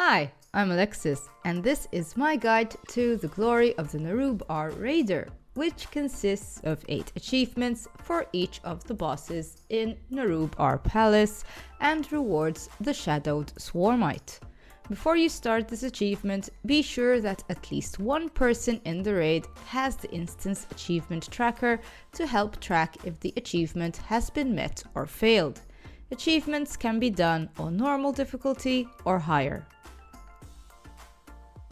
Hi, I'm Alexis, and this is my guide to the glory of the Nerub-ar Raider, which consists of 8 achievements for each of the bosses in Nerub-ar Palace and rewards the Shadowed Swarmite. Before you start this achievement, be sure that at least one person in the raid has the instance achievement tracker to help track if the achievement has been met or failed. Achievements can be done on normal difficulty or higher.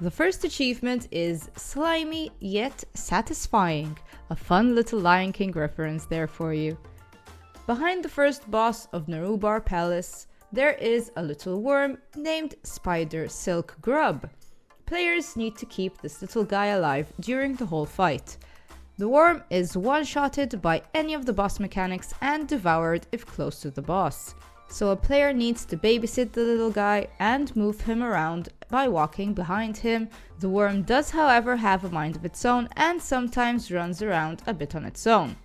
The first achievement is Slimy Yet Satisfying, a fun little Lion King reference there for you. Behind the first boss of Nerub-ar Palace, there is a little worm named Spider Silk Grub. Players need to keep this little guy alive during the whole fight. The worm is one-shotted by any of the boss mechanics and devoured if close to the boss. So a player needs to babysit the little guy and move him around by walking behind him. The worm does, however, have a mind of its own and sometimes runs around a bit on its own.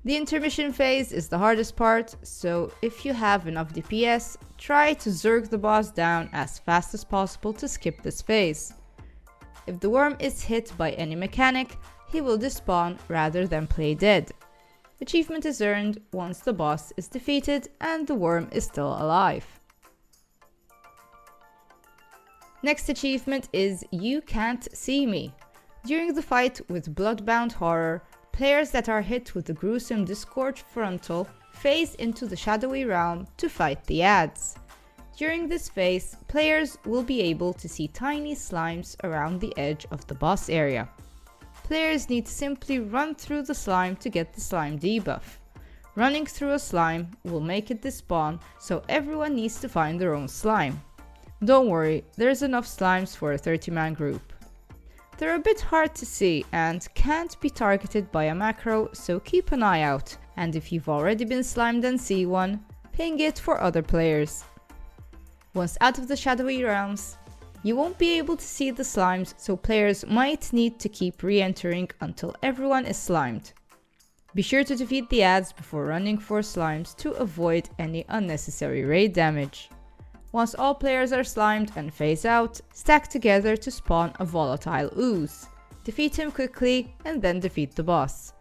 The intermission phase is the hardest part, so if you have enough DPS, try to zerg the boss down as fast as possible to skip this phase. If the worm is hit by any mechanic, he will despawn rather than play dead. Achievement is earned once the boss is defeated and the worm is still alive. Next achievement is You Can't See Me. During the fight with Bloodbound Horror, players that are hit with the gruesome Discord Frontal phase into the shadowy realm to fight the ads. During this phase, players will be able to see tiny slimes around the edge of the boss area. Players need to simply run through the slime to get the slime debuff. Running through a slime will make it despawn, so everyone needs to find their own slime. Don't worry, there's enough slimes for a 30-man group. They're a bit hard to see and can't be targeted by a macro, so keep an eye out, and if you've already been slimed and see one, ping it for other players. Once out of the shadowy realms, you won't be able to see the slimes, so players might need to keep re-entering until everyone is slimed. Be sure to defeat the ads before running for slimes to avoid any unnecessary raid damage. Once all players are slimed and phase out, stack together to spawn a volatile ooze. Defeat him quickly and then defeat the boss.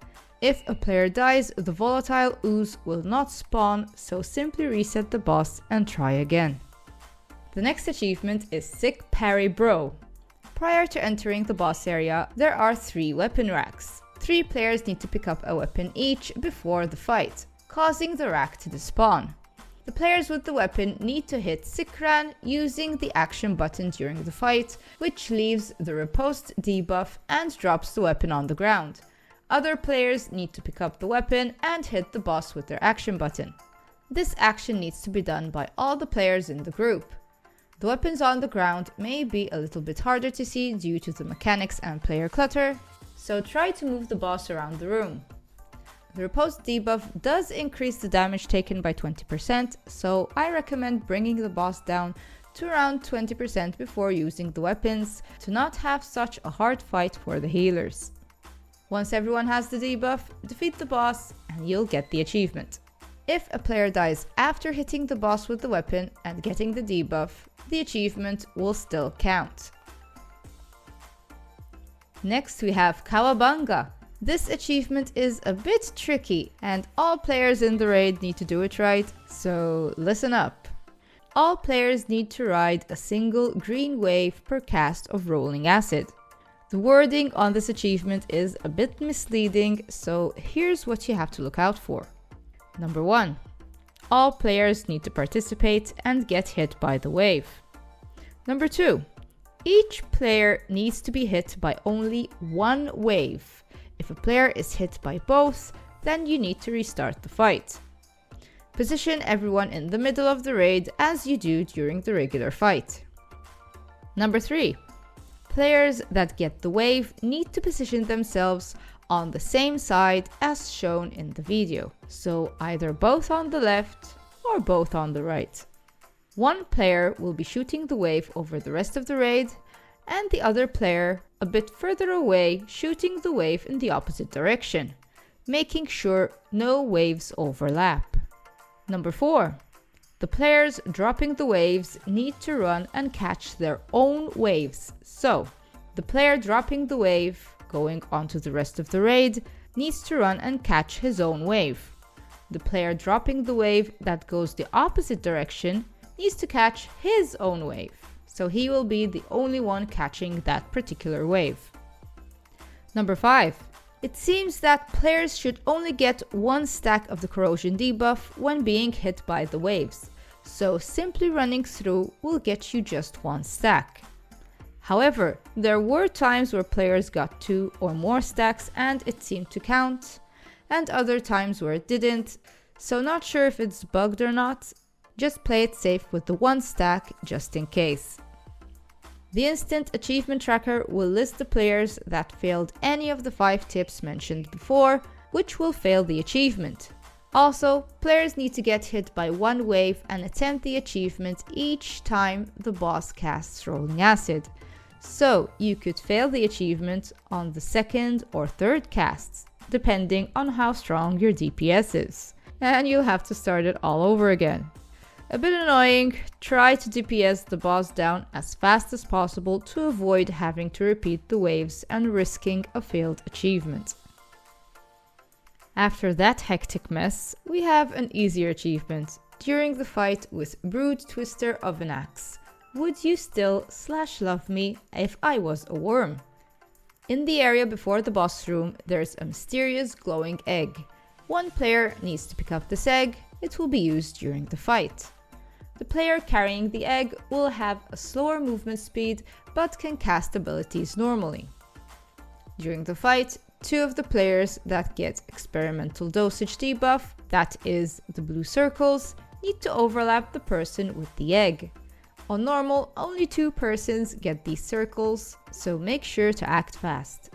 If a player dies, the volatile ooze will not spawn, so simply reset the boss and try again. The next achievement is Sik Parry Bro. Prior to entering the boss area, there are 3 weapon racks. 3 players need to pick up a weapon each before the fight, causing the rack to despawn. The players with the weapon need to hit Sikran using the action button during the fight, which leaves the riposte debuff and drops the weapon on the ground. Other players need to pick up the weapon and hit the boss with their action button. This action needs to be done by all the players in the group. The weapons on the ground may be a little bit harder to see due to the mechanics and player clutter, so try to move the boss around the room. The riposte debuff does increase the damage taken by 20%, so I recommend bringing the boss down to around 20% before using the weapons to not have such a hard fight for the healers. Once everyone has the debuff, defeat the boss and you'll get the achievement. If a player dies after hitting the boss with the weapon and getting the debuff, the achievement will still count. Next we have Cowabunga. This achievement is a bit tricky and all players in the raid need to do it right, so listen up. All players need to ride a single green wave per cast of rolling acid. The wording on this achievement is a bit misleading, so here's what you have to look out for. Number 1. All players need to participate and get hit by the wave. Number 2. Each player needs to be hit by only one wave. If a player is hit by both, then you need to restart the fight. Position everyone in the middle of the raid as you do during the regular fight. Number 3. Players that get the wave need to position themselves on the same side as shown in the video, so either both on the left or both on the right. One player will be shooting the wave over the rest of the raid, and the other player a bit further away shooting the wave in the opposite direction, making sure no waves overlap. Number 4. The players dropping the waves need to run and catch their own waves. So, the player dropping the wave, going onto the rest of the raid, needs to run and catch his own wave. The player dropping the wave that goes the opposite direction needs to catch his own wave. So he will be the only one catching that particular wave. Number 5. It seems that players should only get one stack of the corrosion debuff when being hit by the waves, so simply running through will get you just one stack. However, there were times where players got 2 or more stacks and it seemed to count, and other times where it didn't, so not sure if it's bugged or not. Just play it safe with the one stack just in case. The instant achievement tracker will list the players that failed any of the 5 tips mentioned before, which will fail the achievement. Also, players need to get hit by one wave and attempt the achievement each time the boss casts Rolling Acid. So you could fail the achievement on the second or third casts, depending on how strong your DPS is. And you'll have to start it all over again. A bit annoying, try to DPS the boss down as fast as possible to avoid having to repeat the waves and risking a failed achievement. After that hectic mess, we have an easier achievement. During the fight with Brood Twister ovi'nax, would you still /love me if I was a worm? In the area before the boss room, there's a mysterious glowing egg. One player needs to pick up this egg, it will be used during the fight. The player carrying the egg will have a slower movement speed but can cast abilities normally. During the fight, 2 of the players that get experimental dosage debuff, that is, the blue circles, need to overlap the person with the egg. On normal, only 2 persons get these circles, so make sure to act fast.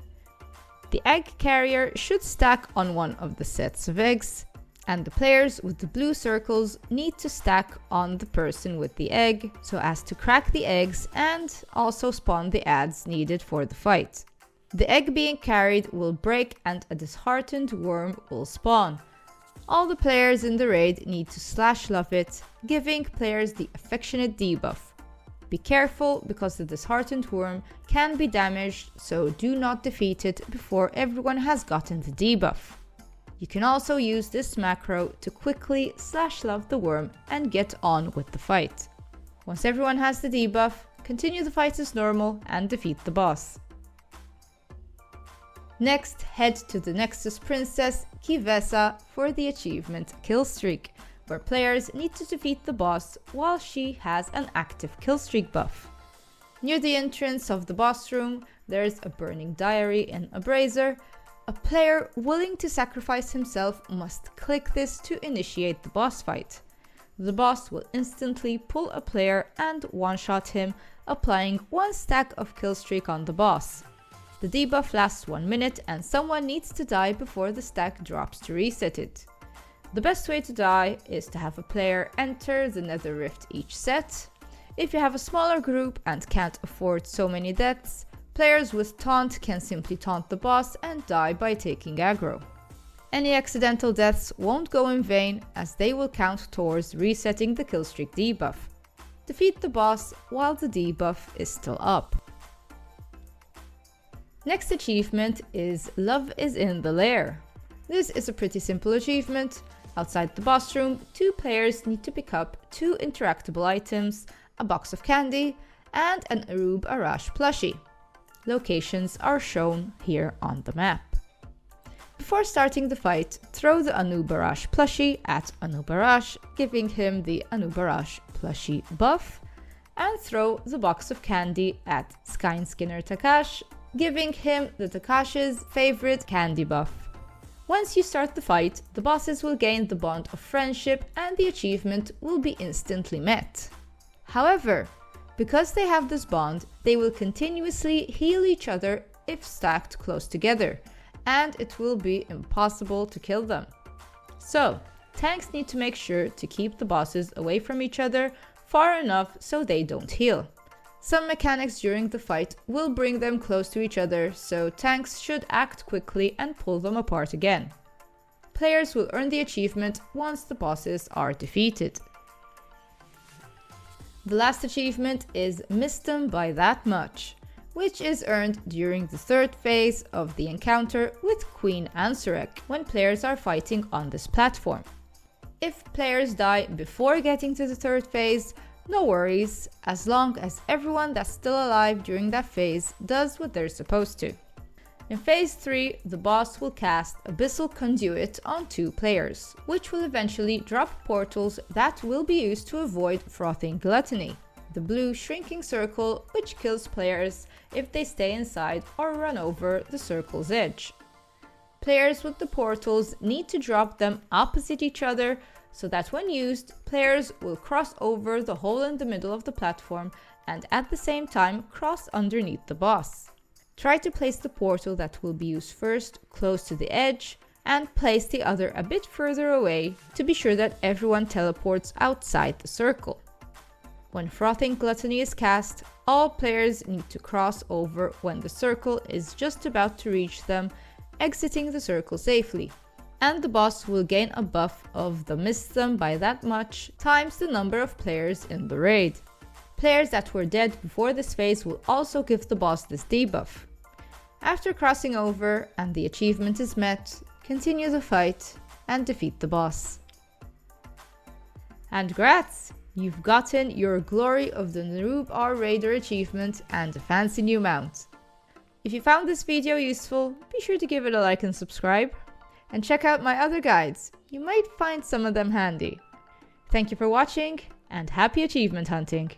The egg carrier should stack on one of the sets of eggs, and the players with the blue circles need to stack on the person with the egg so as to crack the eggs and also spawn the adds needed for the fight. The egg being carried will break and a disheartened worm will spawn. All the players in the raid need to /love it, giving players the affectionate debuff. Be careful because the disheartened worm can be damaged, so do not defeat it before everyone has gotten the debuff. You can also use this macro to quickly /love the worm and get on with the fight. Once everyone has the debuff, continue the fight as normal and defeat the boss. Next, head to the Nexus Princess Kivesa for the achievement Killstreak, where players need to defeat the boss while she has an active killstreak buff. Near the entrance of the boss room, there's a burning diary in a brazier. A player willing to sacrifice himself must click this to initiate the boss fight. The boss will instantly pull a player and one-shot him, applying 1 stack of killstreak on the boss. The debuff lasts 1 minute and someone needs to die before the stack drops to reset it. The best way to die is to have a player enter the Nether Rift each set. If you have a smaller group and can't afford so many deaths, players with taunt can simply taunt the boss and die by taking aggro. Any accidental deaths won't go in vain as they will count towards resetting the killstreak debuff. Defeat the boss while the debuff is still up. Next achievement is Love is in the Lair. This is a pretty simple achievement. Outside the boss room, 2 players need to pick up 2 interactable items, a box of candy, and an Nerub-ar Raider plushie. Locations are shown here on the map. Before starting the fight, throw the Nerub-ar Raider plushie at Nerub-ar Raider, giving him the Nerub-ar Raider plushie buff, and throw the box of candy at Skinner Takash, giving him the Takash's favorite candy buff. Once you start the fight, the bosses will gain the bond of friendship and the achievement will be instantly met. However, because they have this bond, they will continuously heal each other if stacked close together, and it will be impossible to kill them. So, tanks need to make sure to keep the bosses away from each other far enough so they don't heal. Some mechanics during the fight will bring them close to each other, so tanks should act quickly and pull them apart again. Players will earn the achievement once the bosses are defeated. The last achievement is Missed Them by That Much, which is earned during the third phase of the encounter with Queen Ansurek when players are fighting on this platform. If players die before getting to the third phase, no worries, as long as everyone that's still alive during that phase does what they're supposed to. In phase 3, the boss will cast Abyssal Conduit on 2 players, which will eventually drop portals that will be used to avoid Frothing Gluttony, the blue shrinking circle which kills players if they stay inside or run over the circle's edge. Players with the portals need to drop them opposite each other so that when used, players will cross over the hole in the middle of the platform and at the same time cross underneath the boss. Try to place the portal that will be used first close to the edge and place the other a bit further away to be sure that everyone teleports outside the circle. When Frothing Gluttony is cast, all players need to cross over when the circle is just about to reach them, exiting the circle safely, and the boss will gain a buff of the Missed Them by That Much times the number of players in the raid. Players that were dead before this phase will also give the boss this debuff. After crossing over and the achievement is met, continue the fight and defeat the boss. And grats! You've gotten your Glory of the Nerub-ar Raider Achievement and a fancy new mount. If you found this video useful, be sure to give it a like and subscribe. And check out my other guides, you might find some of them handy. Thank you for watching and happy achievement hunting!